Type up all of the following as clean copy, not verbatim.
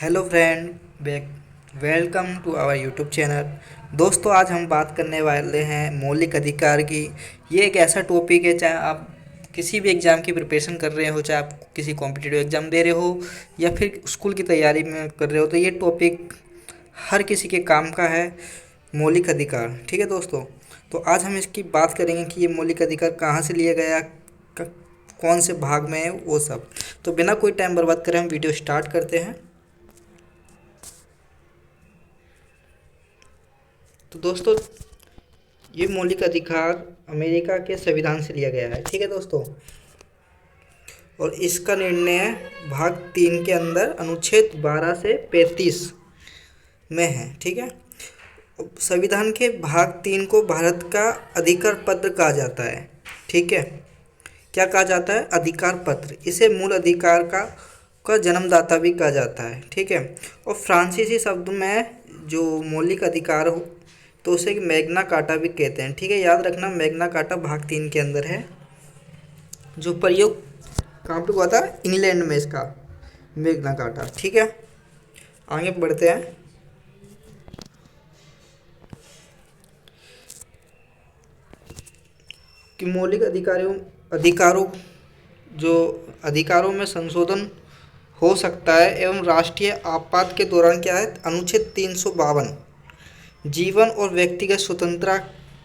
Hello friend, welcome to our YouTube channel. दोस्तों, आज हम बात करने वाले हैं मौलिक अधिकार की। ये एक ऐसा टॉपिक है, चाहे आप किसी भी एग्ज़ाम की प्रिपरेशन कर रहे हो, चाहे आप किसी कॉम्पिटिटिव एग्ज़ाम दे रहे हो या फिर स्कूल की तैयारी में कर रहे हो, तो ये टॉपिक हर किसी के काम का है। मौलिक अधिकार, ठीक है दोस्तों। तो आज हम इसकी बात करेंगे कि ये मौलिक अधिकार कहाँ से लिया गया, कौन से भाग में है, वो सब। तो बिना कोई टाइम बर्बाद करें हम वीडियो स्टार्ट करते हैं। तो दोस्तों, ये मौलिक अधिकार अमेरिका के संविधान से लिया गया है, ठीक है दोस्तों। और इसका निर्णय भाग 3 के अंदर अनुच्छेद 12 से 35 में है, ठीक है। संविधान के भाग 3 को भारत का अधिकार पत्र कहा जाता है, ठीक है। क्या कहा जाता है? अधिकार पत्र। इसे मूल अधिकार का जन्मदाता भी कहा जाता है, ठीक है। और फ्रांसीसी शब्द में जो मौलिक अधिकार हो तो उसे मैग्ना कार्टा भी कहते हैं, ठीक है। याद रखना, मैग्ना कार्टा भाग 3 के अंदर है, जो प्रयोग कहाँ पे हुआ था? इंग्लैंड में, इसका मैग्ना कार्टा, ठीक है। आगे बढ़ते हैं। कि मौलिक अधिकारों जो अधिकारों में संशोधन हो सकता है एवं राष्ट्रीय आपात के दौरान क्या है? अनुच्छेद 352 जीवन और व्यक्तिगत स्वतंत्रता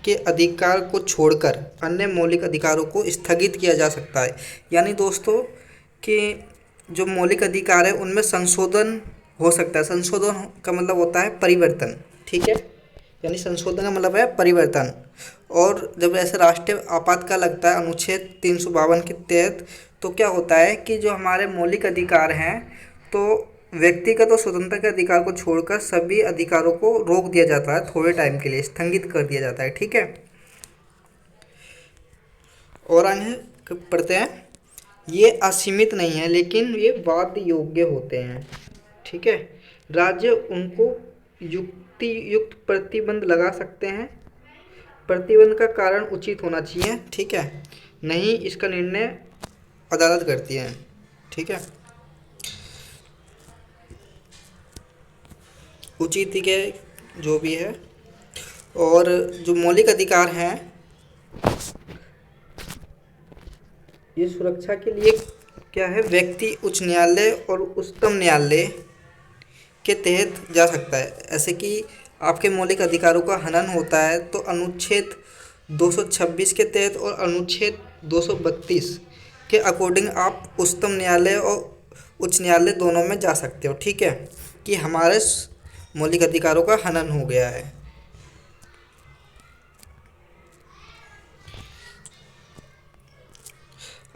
के अधिकार को छोड़कर अन्य मौलिक अधिकारों को स्थगित किया जा सकता है। यानी दोस्तों कि जो मौलिक अधिकार है उनमें संशोधन हो सकता है। संशोधन का मतलब होता है परिवर्तन, ठीक है। यानी संशोधन का मतलब है परिवर्तन। और जब ऐसे राष्ट्रीय आपातकाल लगता है अनुच्छेद 352 के तहत, तो क्या होता है कि जो हमारे मौलिक अधिकार हैं, तो व्यक्तिगत और स्वतंत्रता के अधिकार को छोड़कर सभी अधिकारों को रोक दिया जाता है, थोड़े टाइम के लिए स्थगित कर दिया जाता है, ठीक है। और आगे पढ़ते हैं। ये असीमित नहीं है, लेकिन ये वाद योग्य होते हैं, ठीक है। राज्य उनको युक्त प्रतिबंध लगा सकते हैं। प्रतिबंध का कारण उचित होना चाहिए, ठीक है। नहीं, इसका निर्णय अदालत करती है, ठीक है। उचित के जो भी है। और जो मौलिक अधिकार हैं, ये सुरक्षा के लिए क्या है? व्यक्ति उच्च न्यायालय और उच्चतम न्यायालय के तहत जा सकता है। ऐसे कि आपके मौलिक अधिकारों का हनन होता है तो अनुच्छेद 226 के तहत और अनुच्छेद 232 के अकॉर्डिंग आप उच्चतम न्यायालय और उच्च न्यायालय दोनों में जा सकते हो, ठीक है, कि हमारे मौलिक अधिकारों का हनन हो गया है।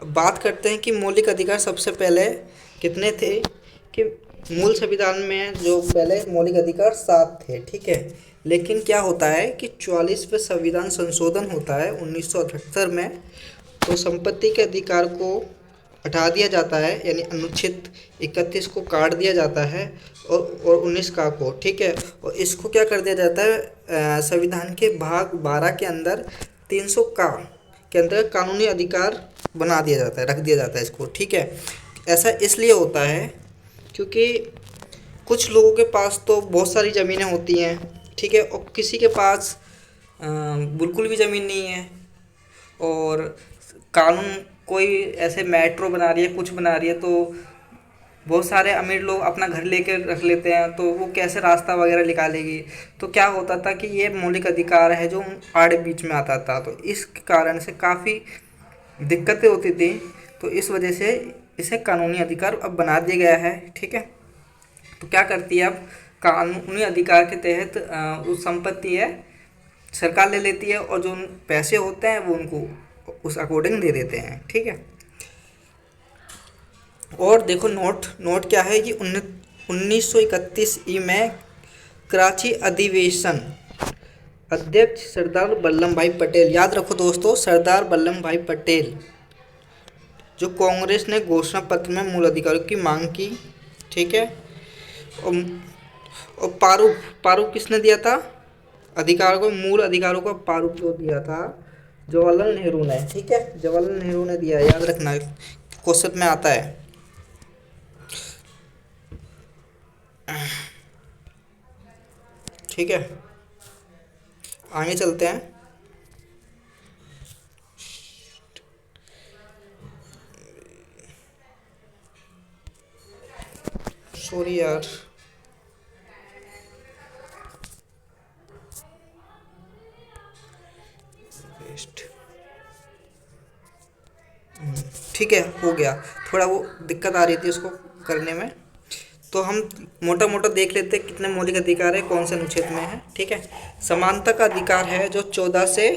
अब बात करते हैं कि मौलिक अधिकार सबसे पहले कितने थे। कि मूल संविधान में जो पहले मौलिक अधिकार 7 थे, ठीक है। लेकिन क्या होता है कि 44वें संविधान संशोधन होता है 1978 में, तो संपत्ति के अधिकार को हटा दिया जाता है, यानी अनुच्छेद 31 को काट दिया जाता है और 19 का को, ठीक है। और इसको क्या कर दिया जाता है? संविधान के भाग 12 के अंदर 300 का के अंदर कानूनी अधिकार बना दिया जाता है, रख दिया जाता है इसको, ठीक है। ऐसा इसलिए होता है क्योंकि कुछ लोगों के पास तो बहुत सारी ज़मीनें होती हैं, ठीक है, और किसी के पास बिल्कुल भी ज़मीन नहीं है। और कानून कोई ऐसे मेट्रो बना रही है, कुछ बना रही है, तो बहुत सारे अमीर लोग अपना घर लेकर रख लेते हैं, तो वो कैसे रास्ता वगैरह निकालेगी। तो क्या होता था कि ये मौलिक अधिकार है जो आड़े बीच में आता था, तो इस कारण से काफ़ी दिक्कतें होती थी। तो इस वजह से इसे कानूनी अधिकार अब बना दिया गया है, ठीक है। तो क्या करती है अब? कानूनी अधिकार के तहत उस संपत्ति है सरकार ले लेती है, और जो पैसे होते हैं वो उनको उस अकॉर्डिंग दे देते हैं, ठीक है। और देखो, नोट क्या है कि 1931 ई में कराची अधिवेशन अध्यक्ष सरदार वल्लभ भाई पटेल, याद रखो दोस्तों, सरदार वल्लभ भाई पटेल, जो कांग्रेस ने घोषणा पत्र में मूल अधिकारों की मांग की, ठीक है। और, और प्रारूप किसने दिया था? अधिकारों को, मूल अधिकारों का प्रारूप जो दिया था, जवाहरलाल नेहरू ने, ठीक है। जवाहरलाल नेहरू ने दिया, याद रखना, क्वेश्चन में आता है। ठीक है, आगे चलते हैं। सॉरी यार, वेस्ट। ठीक है, हो गया। थोड़ा वो दिक्कत आ रही थी उसको करने में, तो हम मोटा मोटा देख लेते हैं कितने मौलिक अधिकार है, कौन से अनुच्छेद में है। ठीक है, समानता का अधिकार है जो 14 से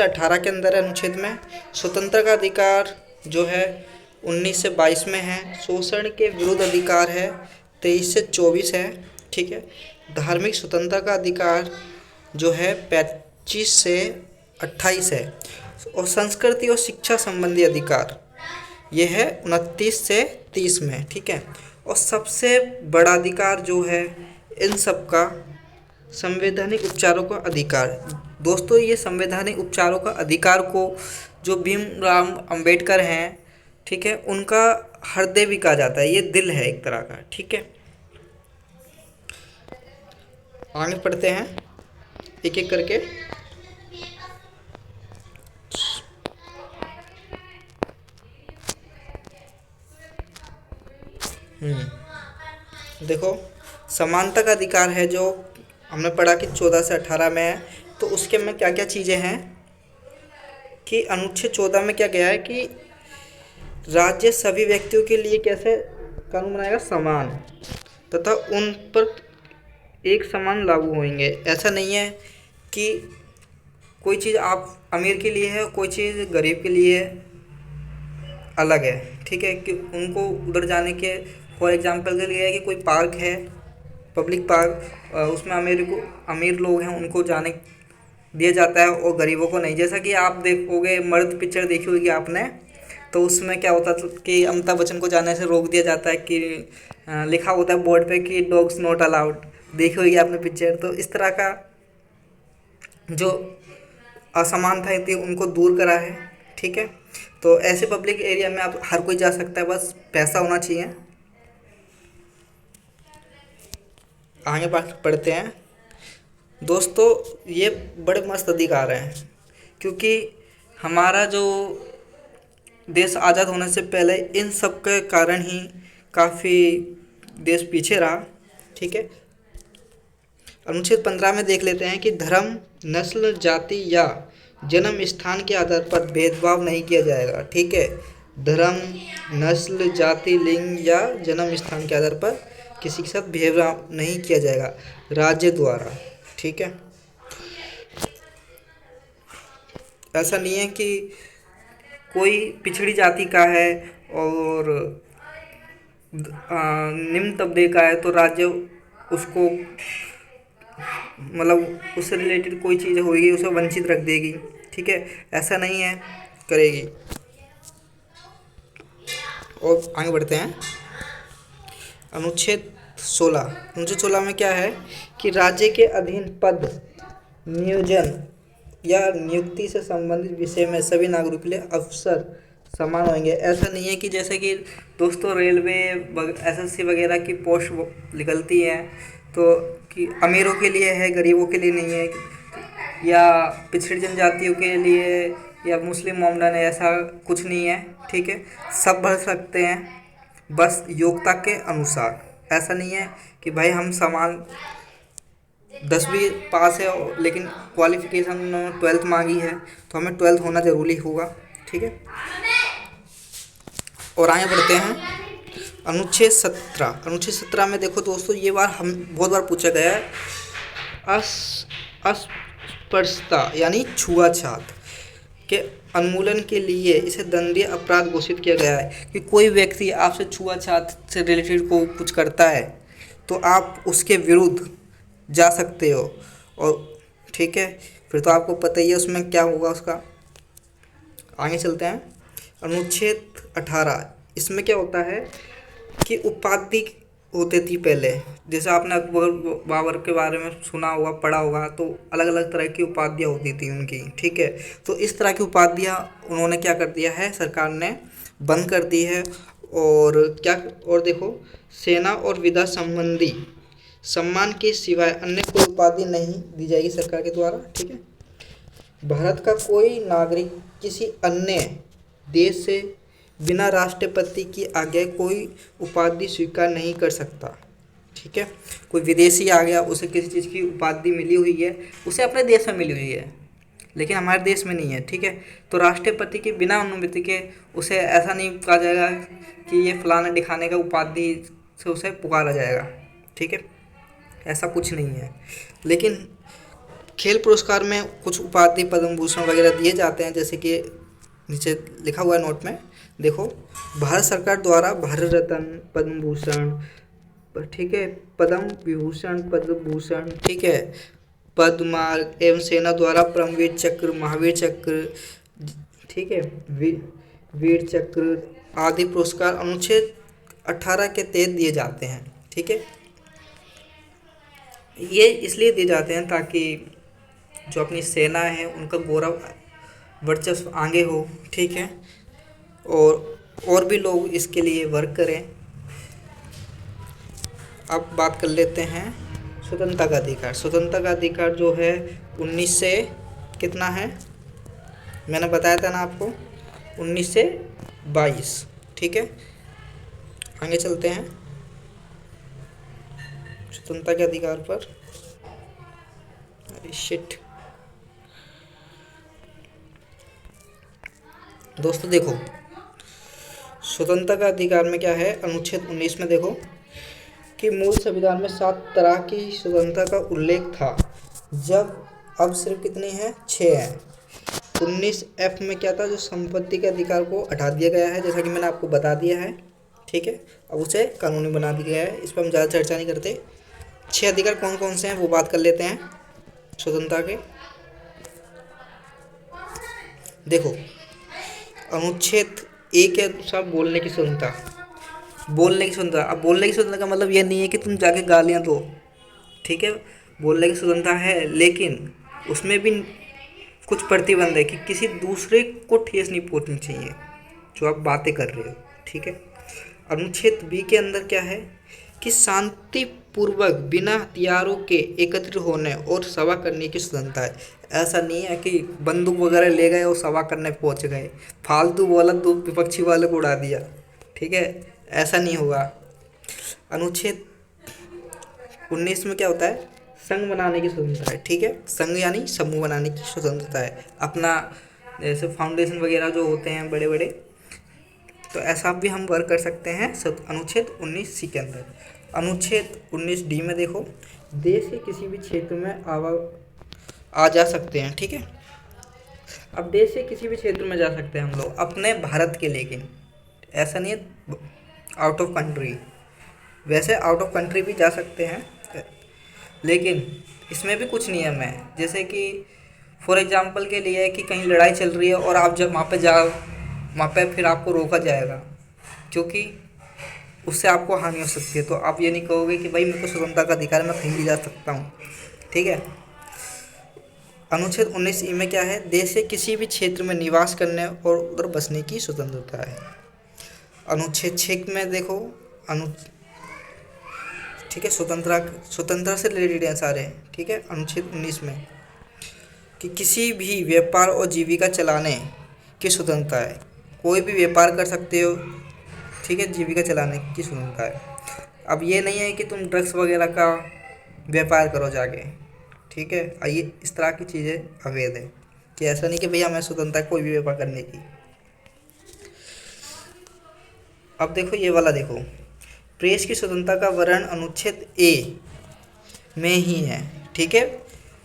18 के अंदर है अनुच्छेद में। स्वतंत्रता का अधिकार जो है 19 से 22 में है। शोषण के विरुद्ध अधिकार है 23 से 24 है। ठीक है, धार्मिक स्वतंत्रता का अधिकार जो है 25 से 28 है। और संस्कृति और शिक्षा संबंधी अधिकार यह है 29 से 30 में। ठीक है, और सबसे बड़ा अधिकार जो है इन सब का संवैधानिक उपचारों का अधिकार। दोस्तों, ये संवैधानिक उपचारों का अधिकार को जो भीमराव अंबेडकर हैं, ठीक है, उनका हृदय भी कहा जाता है, ये दिल है एक तरह का। ठीक है, आगे पढ़ते हैं एक एक करके। देखो, समानता का अधिकार है जो हमने पढ़ा कि 14 से 18 में है। तो उसके में क्या क्या चीज़ें हैं कि अनुच्छेद 14 में क्या गया है कि राज्य सभी व्यक्तियों के लिए कैसे कानून बनाएगा, समान, तथा उन पर एक समान लागू होंगे। ऐसा नहीं है कि कोई चीज़ आप अमीर के लिए है, कोई चीज़ गरीब के लिए अलग है। ठीक है, कि उनको उधर जाने के, फॉर एग्जांपल के लिए है कि कोई पार्क है, पब्लिक पार्क, उसमें अमीर लोग हैं उनको जाने दिया जाता है और गरीबों को नहीं। जैसा कि आप देखोगे, मर्द पिक्चर देखी होगी आपने, तो उसमें क्या होता था कि अमिताभ बच्चन को जाने से रोक दिया जाता है कि लिखा होता है बोर्ड पे कि डॉग्स नॉट अलाउड। देखी होगी आपने पिक्चर। तो इस तरह का जो असमानता थी उनको दूर करा है। ठीक है, तो ऐसे पब्लिक एरिया में आप हर कोई जा सकता है, बस पैसा होना चाहिए। आगे पढ़ते हैं। दोस्तों, ये बड़े मस्त अधिकार हैं, क्योंकि हमारा जो देश आज़ाद होने से पहले इन सब के कारण ही काफ़ी देश पीछे रहा। ठीक है, अनुच्छेद 15 में देख लेते हैं कि धर्म, नस्ल, जाति या जन्म स्थान के आधार पर भेदभाव नहीं किया जाएगा। ठीक है, धर्म, नस्ल, जाति, लिंग या जन्म स्थान के आधार पर किसी के साथ भेदभाव नहीं किया जाएगा राज्य द्वारा। ठीक है, ऐसा नहीं है कि कोई पिछड़ी जाति का है और निम्न तबके का है तो राज्य उसको, मतलब उससे रिलेटेड कोई चीज़ होगी उसे वंचित रख देगी। ठीक है, ऐसा नहीं है, करेगी। और आगे बढ़ते हैं। अनुच्छेद 16 में क्या है कि राज्य के अधीन पद, नियोजन या नियुक्ति से संबंधित विषय में सभी नागरिकों के लिए अवसर समान होंगे। ऐसा नहीं है कि जैसे कि दोस्तों रेलवे, एसएससी वगैरह की पोस्ट निकलती हैं तो कि अमीरों के लिए है, गरीबों के लिए नहीं है, या पिछड़ी जनजातियों के लिए या मुस्लिम मोमडन है, ऐसा कुछ नहीं है। ठीक है, सब भर सकते हैं, बस योग्यता के अनुसार। ऐसा नहीं है कि भाई हम समान 10वीं पास है लेकिन क्वालिफिकेशन 12th मांगी है तो हमें 12th होना ज़रूरी होगा। ठीक है, और आगे बढ़ते हैं। अनुच्छेद 17 में देखो दोस्तों, ये बार हम बहुत बार पूछा गया है, अस्पृश्यता यानी छुआछूत के उन्मूलन के लिए इसे दंडनीय अपराध घोषित किया गया है कि कोई व्यक्ति आपसे छुआछूत से रिलेटेड को कुछ करता है तो आप उसके विरुद्ध जा सकते हो। और ठीक है, फिर तो आपको पता ही है उसमें क्या होगा उसका। आगे चलते हैं। अनुच्छेद 18, इसमें क्या होता है कि उपाधि होती थी पहले, जैसे आपने अकबर बाबर के बारे में सुना होगा, पढ़ा होगा, तो अलग अलग तरह की उपाधियाँ होती थी उनकी। ठीक है, तो इस तरह की उपाधियाँ उन्होंने क्या कर दिया है, सरकार ने बंद कर दी है। और क्या, और देखो, सेना और विधा संबंधी सम्मान के सिवाय अन्य कोई उपाधि नहीं दी जाएगी सरकार के द्वारा। ठीक है। भारत का कोई नागरिक किसी अन्य देश से बिना राष्ट्रपति की आज्ञा कोई उपाधि स्वीकार नहीं कर सकता। ठीक है। कोई विदेशी आ गया, उसे किसी चीज़ की उपाधि मिली हुई है, उसे अपने देश में मिली हुई है, लेकिन हमारे देश में नहीं है। ठीक है। तो राष्ट्रपति के बिना अनुमति के उसे ऐसा नहीं कहा जाएगा कि ये फलाना दिखाने का उपाधि से उसे पुकारा जाएगा। ठीक है। ऐसा कुछ नहीं है। लेकिन खेल पुरस्कार में कुछ उपाधि, पद्म भूषण वगैरह दिए जाते हैं, जैसे कि नीचे लिखा हुआ है नोट में, देखो, भारत सरकार द्वारा भारत रत्न, पद्म भूषण, ठीक है, पद्म विभूषण, पद्म भूषण, ठीक है, पद्ममार्ग एवं सेना द्वारा परमवीर चक्र, महावीर चक्र, ठीक है, वीर चक्र आदि पुरस्कार अनुच्छेद 18 के तहत दिए जाते हैं। ठीक है। ये इसलिए दिए जाते हैं ताकि जो अपनी सेना है उनका गौरव, वर्चस्व आगे हो। ठीक है। और भी लोग इसके लिए वर्क करें। अब बात कर लेते हैं स्वतंत्रता का अधिकार। स्वतंत्रता का अधिकार जो है 19 से कितना है, मैंने बताया था ना आपको, 19 से 22। ठीक है। आगे चलते हैं स्वतंत्रता के अधिकार पर। अरे शिट दोस्तों, देखो, स्वतंत्रता का अधिकार में क्या है, अनुच्छेद 19 में देखो कि मूल संविधान में 7 तरह की स्वतंत्रता का उल्लेख था, जब अब सिर्फ कितनी है, 6 है। 19F में क्या था, जो संपत्ति के अधिकार को हटा दिया गया है, जैसा कि मैंने आपको बता दिया है। ठीक है। अब उसे कानूनी बना दिया गया है, इस पर हम ज़्यादा चर्चा नहीं करते। 6 अधिकार कौन कौन से हैं वो बात कर लेते हैं स्वतंत्रता के। देखो, अनुच्छेद 1 के अनुसार बोलने की स्वतंत्रता। बोलने की स्वतंत्रता, अब बोलने की स्वतंत्रता का मतलब ये नहीं है कि तुम जाके गालियाँ दो। ठीक है। बोलने की स्वतंत्रता है, लेकिन उसमें भी कुछ प्रतिबंध है कि किसी दूसरे को ठेस नहीं पहुंचनी चाहिए जो आप बातें कर रहे हो। ठीक है। अनुच्छेद बी के अंदर क्या है कि शांतिपूर्वक बिना हथियारों के एकत्रित होने और सभा करने की स्वतंत्रता है। ऐसा नहीं है कि बंदूक वगैरह ले गए और सभा करने पहुंच गए, फालतू बोला, दो विपक्षी वाले को उड़ा दिया। ठीक है। ऐसा नहीं होगा। अनुच्छेद 19 में क्या होता है, संघ बनाने की स्वतंत्रता है। ठीक है। संघ यानी समूह बनाने की स्वतंत्रता है। अपना जैसे फाउंडेशन वगैरह जो होते हैं बड़े बड़े, तो ऐसा भी हम वर्क कर सकते हैं अनुच्छेद 19C के अंदर। अनुच्छेद 19D में देखो, देश के किसी भी क्षेत्र में आ जा सकते हैं। ठीक है। अब देश से किसी भी क्षेत्र में जा सकते हैं हम लोग अपने भारत के, लेकिन ऐसा नहीं है आउट ऑफ कंट्री। वैसे आउट ऑफ कंट्री भी जा सकते हैं, लेकिन इसमें भी कुछ नियम है। जैसे कि फॉर एग्जांपल के लिए कि कहीं लड़ाई चल रही है और आप जब वहाँ पे जाओ, वहाँ पे फिर आपको रोका जाएगा, क्योंकि उससे आपको हानि हो सकती है। तो आप ये नहीं कहोगे कि भाई मेरे को स्वतंत्रता का अधिकार है, मैं कहीं भी जा सकता हूँ। ठीक है। अनुच्छेद 19E में क्या है, देश के किसी भी क्षेत्र में निवास करने और उधर बसने की स्वतंत्रता है। अनुच्छेद 6 में देखो, ठीक है, स्वतंत्रता से रिलेटेड है सारे। ठीक है। अनुच्छेद 19 में कि किसी भी व्यापार और जीविका चलाने की स्वतंत्रता है। कोई भी व्यापार कर सकते हो। ठीक है। जीविका चलाने की स्वतंत्रता है। अब ये नहीं है कि तुम ड्रग्स वगैरह का व्यापार करो जाके। ठीक है। ये इस तरह की चीज़ें अवैध है, कि ऐसा नहीं कि भैया हमें स्वतंत्रता है कोई भी व्यापार करने की। अब देखो ये वाला, देखो, प्रेस की स्वतंत्रता का वर्णन अनुच्छेद A में ही है। ठीक है।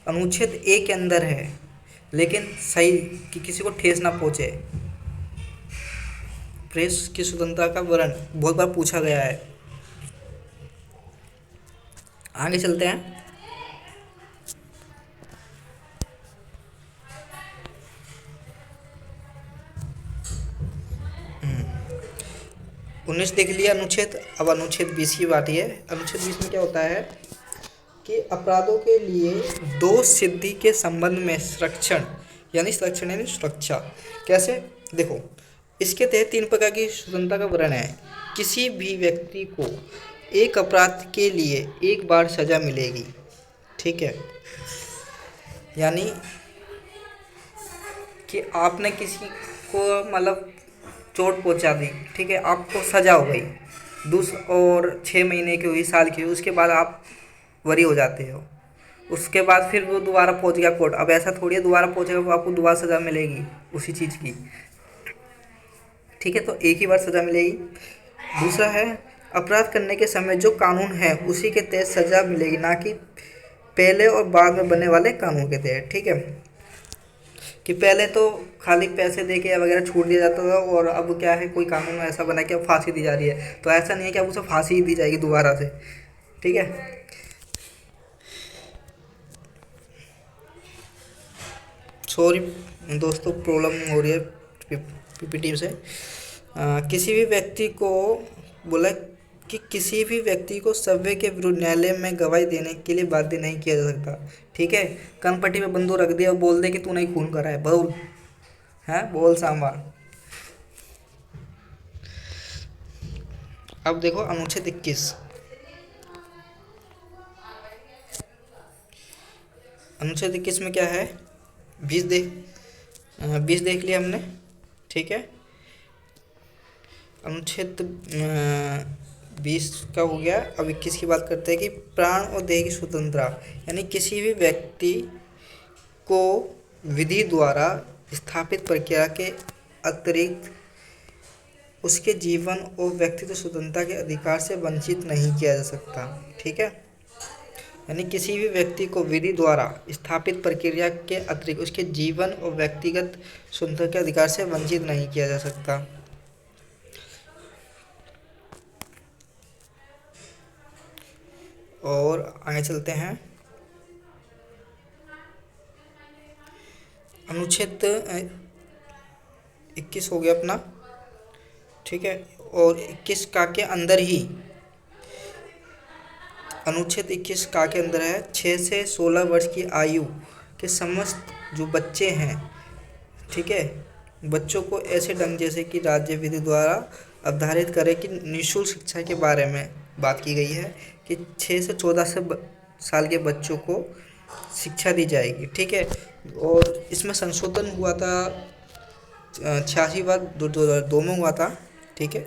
अनुच्छेद A के अंदर है, लेकिन सही कि किसी को ठेस ना पहुंचे। प्रेस की स्वतंत्रता का वर्णन बहुत बार पूछा गया है। आगे चलते हैं। 19 देख लिया अनुच्छेद। अब अनुच्छेद 20 की बात है। अनुच्छेद 20 में क्या होता है कि अपराधों के लिए दोष सिद्धि के संबंध में संरक्षण यानी सुरक्षा। कैसे, देखो, इसके तहत 3 प्रकार की स्वतंत्रता का वर्णन है। किसी भी व्यक्ति को एक अपराध के लिए एक बार सजा मिलेगी, ठीक है, यानी कि आपने किसी को मतलब चोट पहुंचा दी, ठीक है, आपको सजा हो गई, और 6 महीने की हुई, साल की हुई, उसके बाद आप वरी हो जाते हो। उसके बाद फिर वो दोबारा पहुंच गया कोर्ट, अब ऐसा थोड़ी है दोबारा पहुंचेगा तो आपको दोबारा सज़ा मिलेगी उसी चीज़ की, ठीक है, तो एक ही बार सज़ा मिलेगी। दूसरा है अपराध करने के समय जो कानून है उसी के तहत सज़ा मिलेगी, ना कि पहले और बाद में बनने वाले कानून के तहत, ठीक है, कि पहले तो खाली पैसे दे के वगैरह छूट दिया जाता था, और अब क्या है कोई कानून में ऐसा बना कि अब फांसी दी जा रही है, तो ऐसा नहीं है कि अब उसे फांसी ही दी जाएगी दोबारा से, ठीक है। सॉरी दोस्तों, प्रॉब्लम हो रही है पीपीटी से। किसी भी व्यक्ति को बोला कि किसी भी व्यक्ति को सभ्य के विरुद्ध न्यायालय में गवाही देने के लिए बाध्य नहीं किया जा सकता, ठीक है। कनपट्टी में बंदूक रख दिया और बोल दे कि तूने ही खून करा है, बोल है, बोल सांबा। अब देखो अनुच्छेद 21, अनुच्छेद 21 में क्या है, 20 देख लिया हमने, ठीक है। अनुच्छेद 20 का हो गया। अब 21 की बात करते हैं कि प्राण और देह की स्वतंत्रता, यानी किसी भी व्यक्ति को विधि द्वारा स्थापित प्रक्रिया के अतिरिक्त उसके जीवन और व्यक्तित्व स्वतंत्रता के अधिकार से वंचित नहीं किया जा सकता, ठीक है। यानी किसी भी व्यक्ति को विधि द्वारा स्थापित प्रक्रिया के अतिरिक्त उसके जीवन और व्यक्तिगत स्वतंत्रता के अधिकार से वंचित नहीं किया जा सकता। और आगे चलते हैं, अनुच्छेद 21 हो गया अपना, ठीक है। और 21 का के अंदर ही अनुच्छेद 21 का के अंदर है 6 से 16 वर्ष की आयु के समस्त जो बच्चे हैं, ठीक है, बच्चों को ऐसे ढंग जैसे कि राज्य विधि द्वारा अवधारित करे कि निःशुल्क शिक्षा के बारे में बात की गई है कि 6 से 14 साल के बच्चों को शिक्षा दी जाएगी, ठीक है। और इसमें संशोधन हुआ था 86 बार 2002 में हुआ था, ठीक है।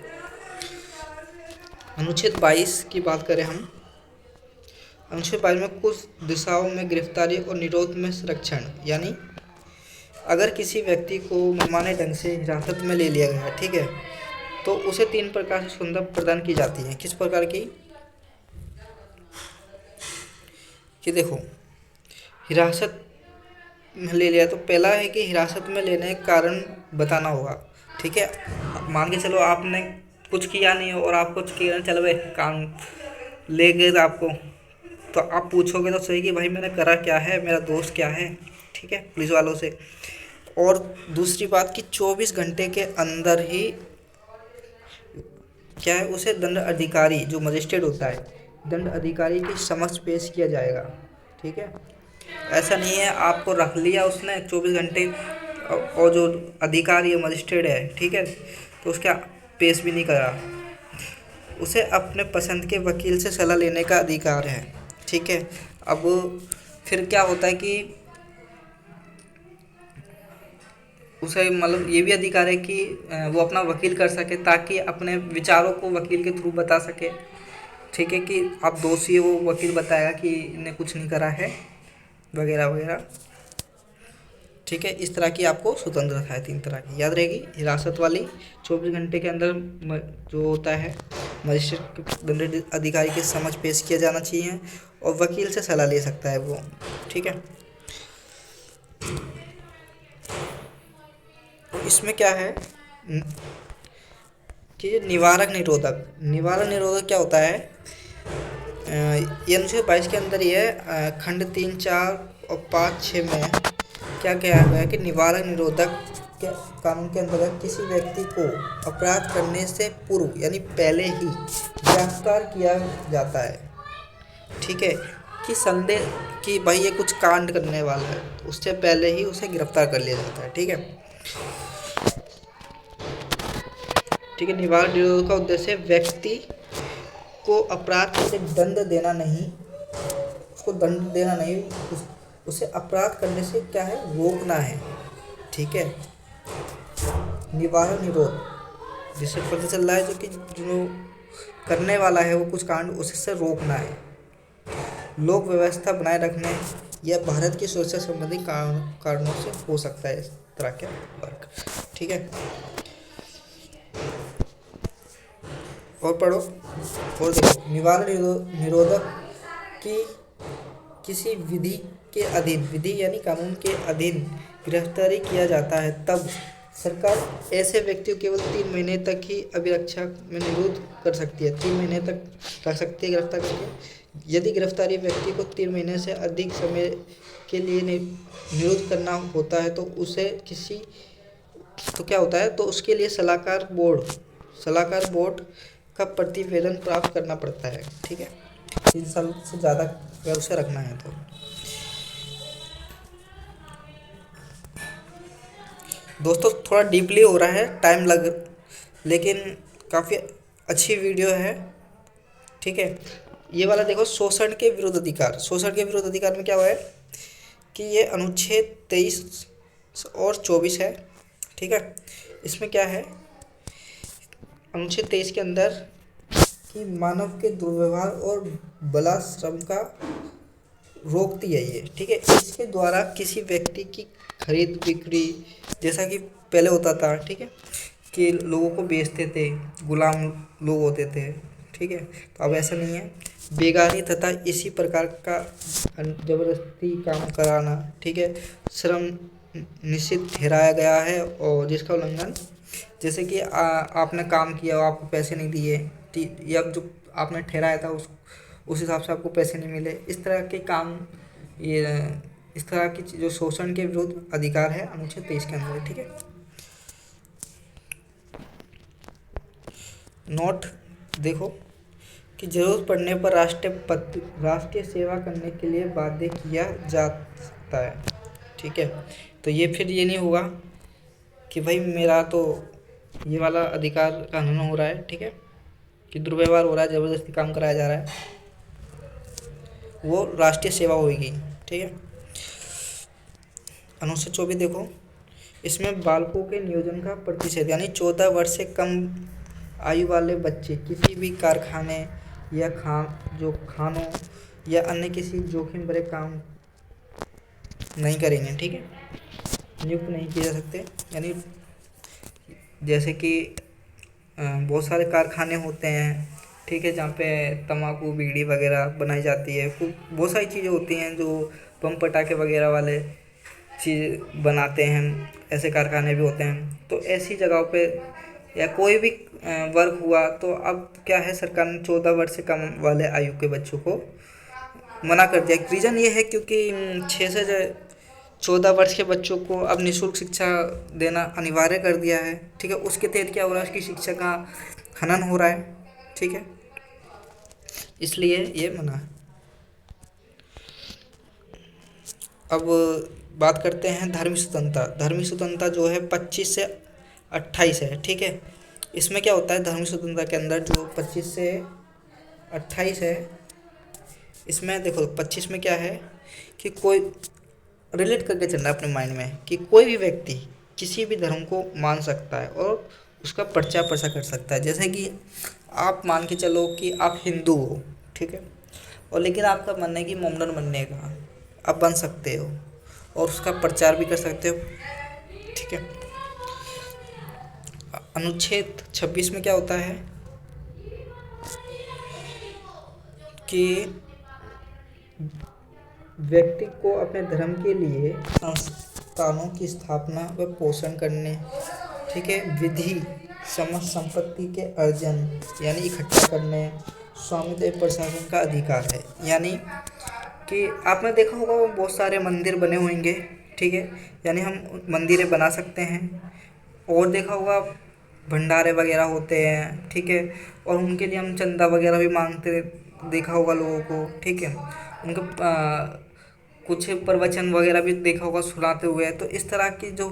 अनुच्छेद 22 की बात करें हम, अनुच्छेद 22 में कुछ दिशाओं में गिरफ्तारी और निरोध में संरक्षण, यानी अगर किसी व्यक्ति को मनमाने ढंग से हिरासत में ले लिया गया, ठीक है, तो उसे 3 प्रकार से स्वतंत्रता प्रदान की जाती है। किस प्रकार की, कि देखो हिरासत में ले लिया तो पहला है कि हिरासत में लेने का कारण बताना होगा, ठीक है। मान के चलो आपने कुछ किया नहीं और आपको चलो भाई काम ले गए आपको, तो आप पूछोगे तो सही कि भाई मैंने करा क्या है, मेरा दोस्त क्या है, ठीक है, पुलिस वालों से। और दूसरी बात कि 24 घंटे के अंदर ही क्या है उसे दंड अधिकारी जो मजिस्ट्रेट होता है, दंड अधिकारी के समक्ष पेश किया जाएगा, ठीक है। ऐसा नहीं है आपको रख लिया उसने 24 घंटे और जो अधिकारी है मजिस्ट्रेट है, ठीक है, तो उसका पेश भी नहीं करा, उसे अपने पसंद के वकील से सलाह लेने का अधिकार है, ठीक है। अब फिर क्या होता है कि उसे मतलब ये भी अधिकार है कि वो अपना वकील कर सके ताकि अपने विचारों को वकील के थ्रू बता सके, ठीक है, कि आप दोषी है, वो वकील बताएगा कि इन्हें कुछ नहीं करा है वगैरह वगैरह, ठीक है। इस तरह की आपको स्वतंत्रता है, 3 तरह की याद रहेगी। हिरासत वाली 24 घंटे के अंदर जो होता है मजिस्ट्रेट दंड अधिकारी के समझ पेश किया जाना चाहिए और वकील से सलाह ले सकता है वो, ठीक है। इसमें क्या है कि निवारक निरोधक क्या होता है, ये अनुच्छेद 22 के अंदर ही है, खंड 3, 4 और 5, 6 में क्या कहा गया है कि निवारक निरोधक के कानून के अंतर्गत किसी व्यक्ति को अपराध करने से पूर्व यानी पहले ही गिरफ्तार किया जाता है, ठीक है, कि संदेह कि भाई ये कुछ कांड करने वाला है, उससे पहले ही उसे गिरफ्तार कर लिया जाता है, ठीक है। ठीक है। निवारण निरोध का उद्देश्य व्यक्ति को अपराध से दंड देना नहीं, उसको दंड देना नहीं, उसे अपराध करने से क्या है, रोकना है। ठीक है। निवारण निरोध जिससे पता चल रहा है जो कि जो करने वाला है वो कुछ कांड, उससे रोकना है। लोक व्यवस्था बनाए रखने या भारत की सुरक्षा संबंधी कारणों से हो सकता है इस तरह के वर्क। ठीक है। और पढ़ो और देखो, निवारण निरोधक की किसी विधि के अधीन, विधि यानी कानून के अधीन गिरफ्तारी किया जाता है तब सरकार ऐसे व्यक्ति को केवल 3 महीने तक ही अभिरक्षा में निरुद्ध कर सकती है। 3 महीने तक रख सकती है गिरफ्तार करके। यदि गिरफ्तारी व्यक्ति को 3 महीने से अधिक समय के लिए निरुद्ध करना होता है तो उसे क्या होता है, तो उसके लिए सलाहकार बोर्ड का प्रतिवेदन प्राप्त करना पड़ता है। ठीक है। 3 साल से ज़्यादा अगर उसे रखना है तो। दोस्तों थोड़ा डीपली हो रहा है, टाइम लेकिन काफ़ी अच्छी वीडियो है। ठीक है। ये वाला देखो, शोषण के विरुद्ध अधिकार। शोषण के विरुद्ध अधिकार में क्या हुआ है कि ये अनुच्छेद 23 और 24 है। ठीक है। इसमें क्या है, अनुच्छेद 23 के अंदर कि मानव के दुर्व्यवहार और बलाश्रम का रोकती है ये। ठीक है। इसके द्वारा किसी व्यक्ति की खरीद बिक्री, जैसा कि पहले होता था, ठीक है, कि लोगों को बेचते थे, गुलाम लोग होते थे। ठीक है। तो अब ऐसा नहीं है। बेगारी तथा इसी प्रकार का जबरदस्ती काम कराना, ठीक है, श्रम निश्चित ठहराया गया है और जिसका उल्लंघन, जैसे कि आपने काम किया और आपको पैसे नहीं दिए, या जो आपने ठहराया था उस हिसाब से आपको पैसे नहीं मिले, इस तरह के काम, ये इस तरह की जो शोषण के विरुद्ध अधिकार है अनुच्छेद 23 के अंदर। ठीक है। नोट देखो कि जरूरत पड़ने पर राष्ट्रीय सेवा करने के लिए बाध्य किया जा सकता है। ठीक है। तो ये फिर ये नहीं होगा कि भाई मेरा तो ये वाला अधिकार कानून हो रहा है, ठीक है, कि दुर्व्यवहार हो रहा है, ज़बरदस्ती काम कराया जा रहा है, वो राष्ट्रीय सेवा होगी। ठीक है। अनुच्छेद 24 देखो, इसमें बालकों के नियोजन का प्रतिषेध, यानी 14 वर्ष से कम आयु वाले बच्चे किसी भी कारखाने या खानों या अन्य किसी जोखिम भरे काम नहीं करेंगे। ठीक है। नियुक्त नहीं किए जा सकते। यानी जैसे कि बहुत सारे कारखाने होते हैं, ठीक है, जहाँ पे तम्बाकू बीड़ी वगैरह बनाई जाती है, बहुत सारी चीज़ें होती हैं जो बम पटाखे वगैरह वाले चीज़ बनाते हैं, ऐसे कारखाने भी होते हैं। तो ऐसी जगहों पे या कोई भी वर्क हुआ तो अब क्या है, सरकार ने 14 वर्ष से कम वाले आयु के बच्चों को मना कर दिया। रीज़न ये है क्योंकि 6 से 14 वर्ष के बच्चों को अब निःशुल्क शिक्षा देना अनिवार्य कर दिया है। ठीक है। उसके तहत क्या हो रहा है, उसकी शिक्षा का हनन हो रहा है। ठीक है। इसलिए ये मना है। अब बात करते हैं धार्मिक स्वतंत्रता। धार्मिक स्वतंत्रता जो है 25 से 28 है। ठीक है। इसमें क्या होता है, धार्मिक स्वतंत्रता के अंदर जो 25 से 28 है, इसमें देखो 25 में क्या है कि कोई रिलेट करके चलना है अपने माइंड में कि कोई भी व्यक्ति किसी भी धर्म को मान सकता है और उसका प्रचार प्रसार कर सकता है। जैसे कि आप मान के चलो कि आप हिंदू हो, ठीक है, और लेकिन आपका मन है कि मोमडन बनने का, आप बन सकते हो और उसका प्रचार भी कर सकते हो। ठीक है। अनुच्छेद 26 में क्या होता है कि व्यक्ति को अपने धर्म के लिए संस्थानों की स्थापना व पोषण करने, ठीक है, विधि समस्त संपत्ति के अर्जन यानी इकट्ठा करने, स्वामित्व प्रशासन का अधिकार है। यानी कि आपने देखा होगा वो बहुत सारे मंदिर बने होंगे, ठीक है, यानी हम मंदिरें बना सकते हैं। और देखा होगा भंडारे वगैरह होते हैं, ठीक है, और उनके लिए हम चंदा वगैरह भी मांगते देखा होगा लोगों को। ठीक है। उनका कुछ प्रवचन वगैरह भी देखा होगा सुनाते हुए। तो इस तरह की जो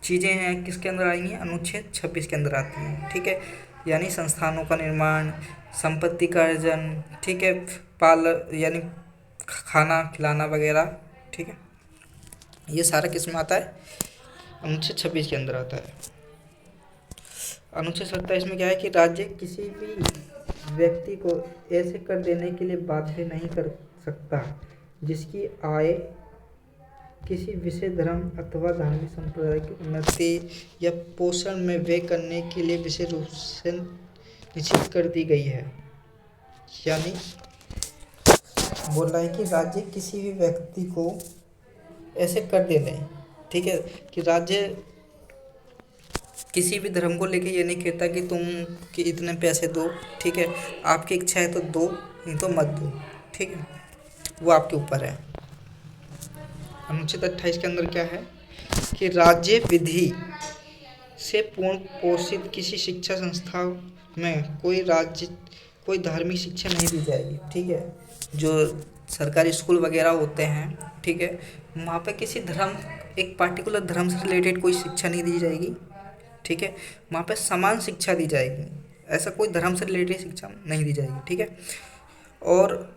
चीज़ें हैं किसके अंदर आएंगी, अनुच्छेद 26 के अंदर आती हैं। ठीक है, यानी संस्थानों का निर्माण, संपत्ति का अर्जन, ठीक है, पाल यानी खाना खिलाना वगैरह। ठीक है, ये सारा किस में आता है, अनुच्छेद 26 के अंदर आता है। अनुच्छेद 27 में क्या है कि राज्य किसी भी व्यक्ति को ऐसे कर देने के लिए बाध्य नहीं कर सकता जिसकी आय किसी विशेष धर्म अथवा धार्मिक संप्रदाय की उन्नति या पोषण में व्यय करने के लिए विशेष रूप से निश्चित कर दी गई है। यानी बोल रहा है कि राज्य किसी भी व्यक्ति को ऐसे कर दे रहे हैं, ठीक है, कि राज्य किसी भी धर्म को लेके ये नहीं कहता कि तुम कि इतने पैसे दो, ठीक है, आपकी इच्छा है तो दो, नहीं तो मत दो। ठीक है, वो आपके ऊपर है। अनुच्छेद 28 के अंदर क्या है कि राज्य विधि से पूर्ण पोषित किसी शिक्षा संस्था में कोई धार्मिक शिक्षा नहीं दी जाएगी। ठीक है, जो सरकारी स्कूल वगैरह होते हैं, ठीक है, वहाँ पे किसी धर्म, एक पार्टिकुलर धर्म से रिलेटेड कोई शिक्षा नहीं दी जाएगी। ठीक है, वहाँ पे समान शिक्षा दी जाएगी, ऐसा कोई धर्म से रिलेटेड शिक्षा नहीं दी जाएगी। ठीक है, और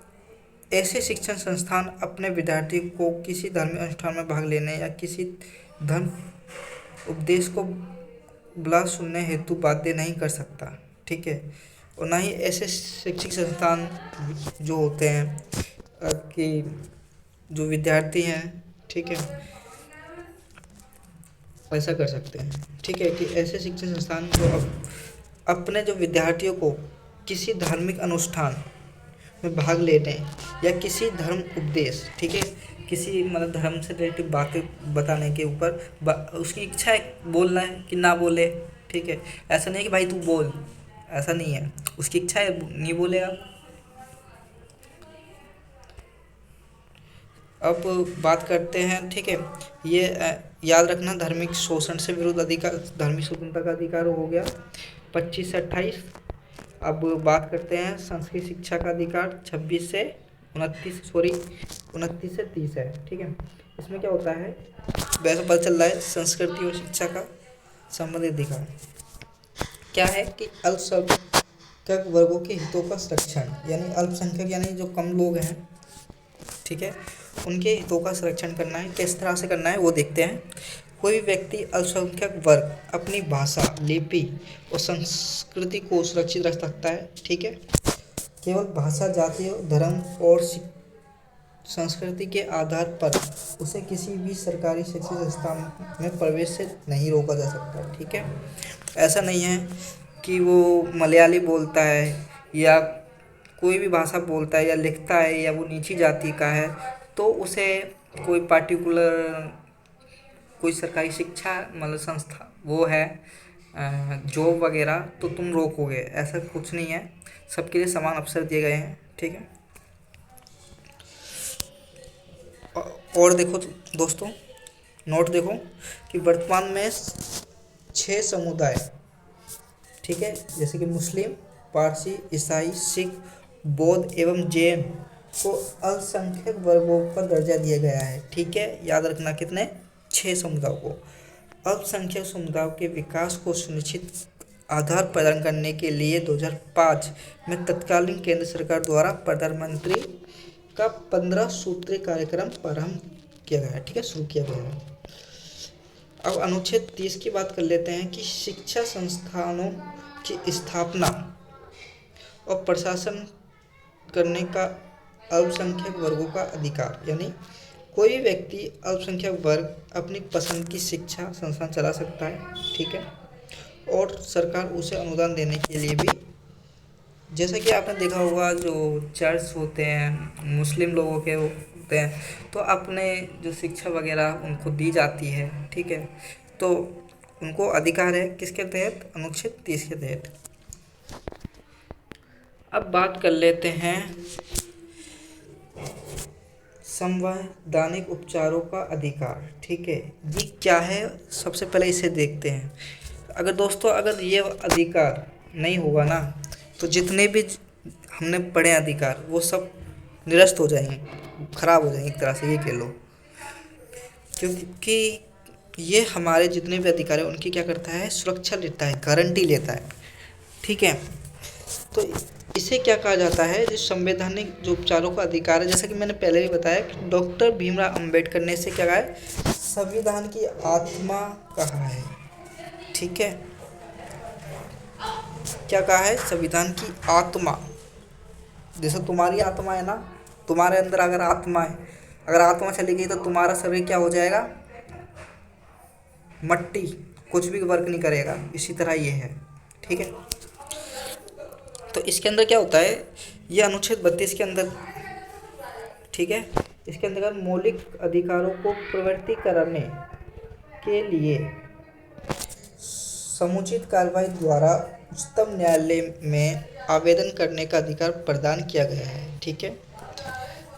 ऐसे शिक्षण संस्थान अपने विद्यार्थी को किसी धार्मिक अनुष्ठान में भाग लेने या किसी धर्म उपदेश को बुला सुनने हेतु बाध्य नहीं कर सकता। ठीक है, और ना ही ऐसे शैक्षिक संस्थान जो होते हैं कि जो विद्यार्थी हैं, ठीक है, ऐसा कर सकते हैं। ठीक है, कि ऐसे शिक्षण संस्थान जो अपने जो विद्यार्थियों को किसी धार्मिक अनुष्ठान में भाग लेने या किसी धर्म उपदेश, ठीक है, किसी मतलब धर्म से रिलेटेड बातें बताने के ऊपर उसकी इच्छा है बोलना है कि ना बोले। ठीक है, ऐसा नहीं है कि भाई तू बोल, ऐसा नहीं है, उसकी इच्छा है नहीं बोलेगा। अब बात करते हैं, ठीक है, ये याद रखना, धार्मिक शोषण से विरुद्ध अधिकार, धार्मिक स्वतंत्रता का अधिकार हो गया 25 से 28। अब बात करते हैं संस्कृत शिक्षा का अधिकार 26 से 29 से 30 है। ठीक है, इसमें क्या होता है, वैसा पता चल रहा है संस्कृति और शिक्षा का संबंधित अधिकार क्या है कि अल्पसंख्यक वर्गों के हितों का संरक्षण, यानी अल्पसंख्यक यानी जो कम लोग हैं, ठीक है, उनके हितों का संरक्षण करना है। किस तरह से करना है वो देखते हैं। कोई भी व्यक्ति अल्पसंख्यक वर्ग अपनी भाषा, लिपि और संस्कृति को सुरक्षित रख सकता है। ठीक है, केवल भाषा, जाति, धर्म और संस्कृति के आधार पर उसे किसी भी सरकारी शैक्षिक संस्थान में प्रवेश से नहीं रोका जा सकता। ठीक है, ऐसा नहीं है कि वो मलयाली बोलता है या कोई भी भाषा बोलता है या लिखता है या वो नीची जाति का है तो उसे कोई पार्टिकुलर कोई सरकारी शिक्षा मतलब संस्था वो है जॉब वगैरह तो तुम रोकोगे, ऐसा कुछ नहीं है, सबके लिए समान अवसर दिए गए हैं। ठीक है, और देखो दोस्तों, नोट देखो कि वर्तमान में 6 समुदाय, ठीक है, जैसे कि मुस्लिम, पारसी, ईसाई, सिख, बौद्ध एवं जैन को अल्पसंख्यक वर्गों का दर्जा दिया गया है। ठीक है, याद रखना कितने, 6 समुदायों को। अल्पसंख्यक समुदायों के विकास को सुनिश्चित आधार प्रदान करने के लिए 2005 में तत्कालीन केंद्र सरकार द्वारा प्रधानमंत्री का 15 सूत्रीय कार्यक्रम प्रारंभ किया गया है। ठीक है, शुरू किया गया है। अब अनुच्छेद 30 की बात कर लेते हैं कि शिक्षा संस्थानों की स्थापना और प्रशासन करने का अल्पसंख्यक वर्गों का अधिकार, यानी कोई भी व्यक्ति अल्पसंख्यक वर्ग अपनी पसंद की शिक्षा संस्थान चला सकता है। ठीक है, और सरकार उसे अनुदान देने के लिए भी, जैसा कि आपने देखा होगा जो चर्च होते हैं मुस्लिम लोगों के होते हैं तो अपने जो शिक्षा वगैरह उनको दी जाती है। ठीक है, तो उनको अधिकार है किसके तहत, अनुच्छेद 30 के तहत। अब बात कर लेते हैं संवैधानिक उपचारों का अधिकार। ठीक है, ये क्या है, सबसे पहले इसे देखते हैं। अगर दोस्तों अगर ये अधिकार नहीं होगा ना तो जितने भी हमने पढ़े अधिकार वो सब निरस्त हो जाएंगे, खराब हो जाएंगे, एक तरह से ये कह लो, क्योंकि ये हमारे जितने भी अधिकार है उनकी क्या करता है, सुरक्षा लेता है, गारंटी लेता है, ठीक है। तो इसे क्या कहा जाता है, जो संवैधानिक जो उपचारों का अधिकार है, जैसा कि मैंने पहले भी बताया कि डॉक्टर भीमराव अंबेडकर ने इसे क्या कहा है, संविधान की आत्मा कहा है, ठीक है। क्या कहा है, संविधान की आत्मा। जैसे तुम्हारी आत्मा है ना, तुम्हारे अंदर अगर आत्मा है, अगर आत्मा चली गई तो तुम्हारा शरीर क्या हो जाएगा, मट्टी, कुछ भी वर्क नहीं करेगा। इसी तरह ये है, ठीक है। तो इसके अंदर क्या होता है, ये अनुच्छेद 32 के अंदर, ठीक है, इसके अंतर्गत मौलिक अधिकारों को प्रवर्तित करने के लिए समुचित कार्रवाई द्वारा उच्चतम न्यायालय में आवेदन करने का अधिकार प्रदान किया गया है, ठीक है।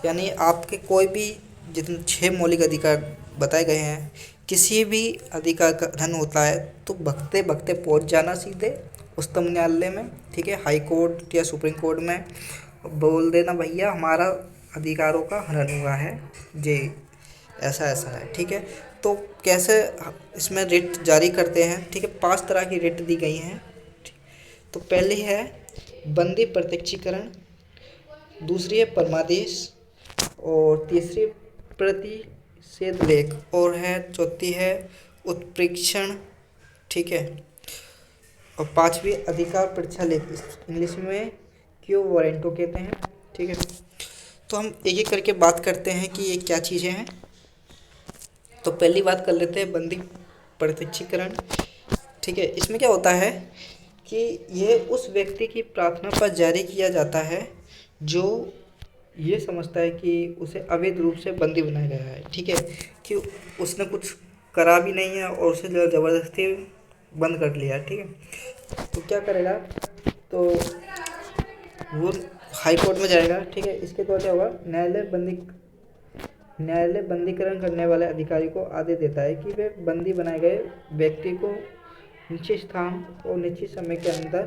यानी आपके कोई भी जितने 6 मौलिक अधिकार बताए गए हैं, किसी भी अधिकार का धन होता है तो भगते भगते पहुंच जाना सीधे उच्चतम न्यायालय में, ठीक है, हाई कोर्ट या सुप्रीम कोर्ट में बोल देना भैया हमारा अधिकारों का हनन हुआ है जी, ऐसा ऐसा है, ठीक है। तो कैसे इसमें रिट जारी करते हैं, ठीक है, 5 तरह की रिट दी गई हैं। तो पहली है बंदी प्रत्यक्षीकरण, दूसरी है परमादेश, और तीसरी प्रतिषेध लेख, और है चौथी है उत्प्रेक्षण, ठीक है, और 5वीं अधिकार परीक्षा लेख, इंग्लिश में क्यों वारंटो कहते हैं, ठीक है। तो हम एक एक करके बात करते हैं कि ये क्या चीज़ें हैं। तो पहली बात कर लेते हैं बंदी प्रत्यक्षीकरण, ठीक है। इसमें क्या होता है कि ये उस व्यक्ति की प्रार्थना पर जारी किया जाता है जो ये समझता है कि उसे अवैध रूप से बंदी बनाया गया है, ठीक है, कि उसने कुछ करा भी नहीं है और उसे ज़बरदस्ती बंद कर लिया, ठीक है। तो क्या करेगा, तो वो हाई कोर्ट में जाएगा, ठीक है। इसके द्वारा क्या होगा, न्यायालय बंदीकरण करने वाले अधिकारी को आदेश देता है कि वे बंदी बनाए गए व्यक्ति को निश्चित स्थान और निश्चित समय के अंदर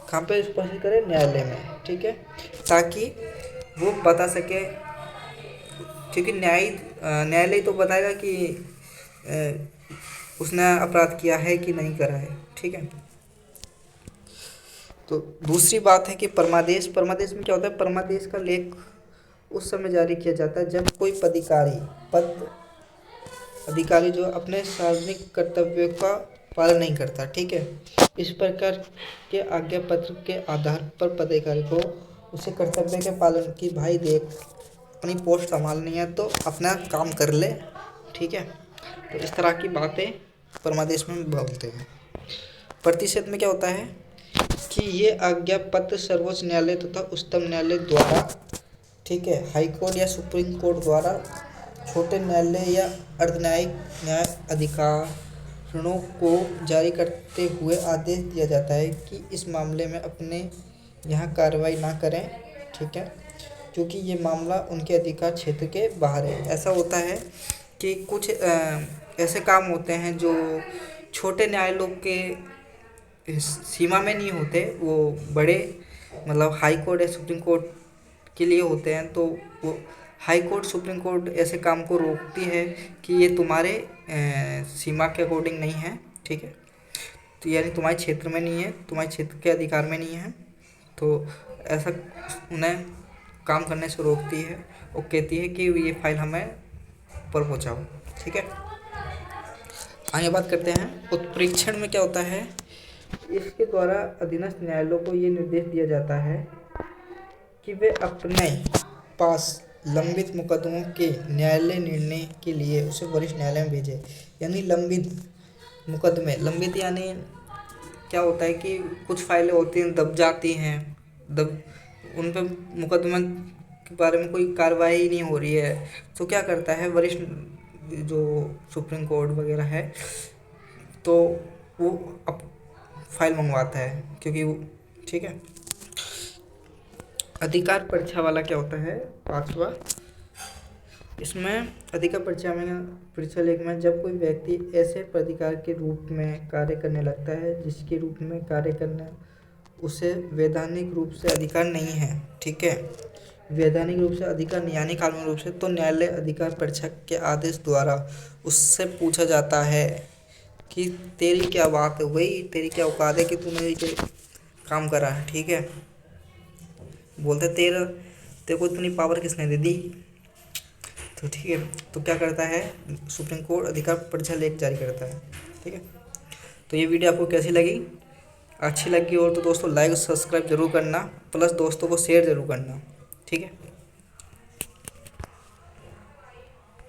कहाँ पे उपस्थित करें, न्यायालय में, ठीक है, ताकि वो बता सके, क्योंकि न्यायालय तो बताएगा कि उसने अपराध किया है कि नहीं करा है, ठीक है। तो दूसरी बात है कि परमादेश में क्या होता है, परमादेश का लेख उस समय जारी किया जाता है जब कोई अधिकारी जो अपने सार्वजनिक कर्तव्यों का पालन नहीं करता, ठीक है। इस प्रकार के आज्ञा पत्र के आधार पर पदाधिकारी को उसे कर्तव्य के पालन की, भाई देख अपनी पोस्ट संभालनी है तो अपना काम कर ले, ठीक है। तो इस तरह की बातें परमादेश में बोलते हैं। प्रतिषेध में क्या होता है कि ये आज्ञा पत्र सर्वोच्च न्यायालय तथा उच्चतम न्यायालय द्वारा, ठीक है, हाई कोर्ट या सुप्रीम कोर्ट द्वारा छोटे न्यायालय या अर्धन्यायिक न्याय अधिकारियों को जारी करते हुए आदेश दिया जाता है कि इस मामले में अपने यहाँ कार्रवाई ना करें, ठीक है, क्योंकि ये मामला उनके अधिकार क्षेत्र के बाहर है। ऐसा होता है कि कुछ ऐसे काम होते हैं जो छोटे न्यायालयों के सीमा में नहीं होते, वो बड़े मतलब हाई कोर्ट या सुप्रीम कोर्ट के लिए होते हैं। तो वो हाई कोर्ट सुप्रीम कोर्ट ऐसे काम को रोकती है कि ये तुम्हारे सीमा के अकॉर्डिंग नहीं है, ठीक है, तो यानी तुम्हारे क्षेत्र में नहीं है, तुम्हारे क्षेत्र के अधिकार में नहीं है, तो ऐसा उन्हें काम करने से रोकती है और कहती है कि ये फाइल हमें ऊपर पहुँचाओ, ठीक है। आगे बात करते हैं उत्प्रेक्षण में क्या होता है। इसके द्वारा अधीनस्थ न्यायालयों को ये निर्देश दिया जाता है कि वे अपने पास लंबित मुकदमों के न्यायालय निर्णय के लिए उसे वरिष्ठ न्यायालय में भेजें। यानी लंबित मुकदमे, लंबित यानी क्या होता है कि कुछ फाइलें होती हैं दब जाती हैं, उन पर मुकदमे के बारे में कोई कार्रवाई नहीं हो रही है, तो क्या करता है वरिष्ठ जो सुप्रीम कोर्ट वगैरह है तो वो अब फाइल मंगवाता है, क्योंकि वो, ठीक है। अधिकार परीक्षा वाला क्या होता है 5वां, इसमें अधिकार परीक्षा लेख में जब कोई व्यक्ति ऐसे प्राधिकार के रूप में कार्य करने लगता है जिसके रूप में कार्य करना उसे वैधानिक रूप से अधिकार नहीं है, ठीक है, वैधानिक रूप से अधिकार यानी कानूनी रूप से, तो न्यायालय अधिकार परीक्षक के आदेश द्वारा उससे पूछा जाता है कि तेरी क्या बात है भाई, तेरी क्या औकात है कि तूने ये काम करा है। ठीक है, बोलते तेरे को इतनी पावर किसने दे दी। तो ठीक है, तो क्या करता है सुप्रीम कोर्ट अधिकार परीक्षा लेख जारी करता है। ठीक है, तो ये वीडियो आपको कैसी लगी, अच्छी लगी हो तो दोस्तों लाइक और सब्सक्राइब जरूर करना, प्लस दोस्तों को शेयर जरूर करना। ठीक है।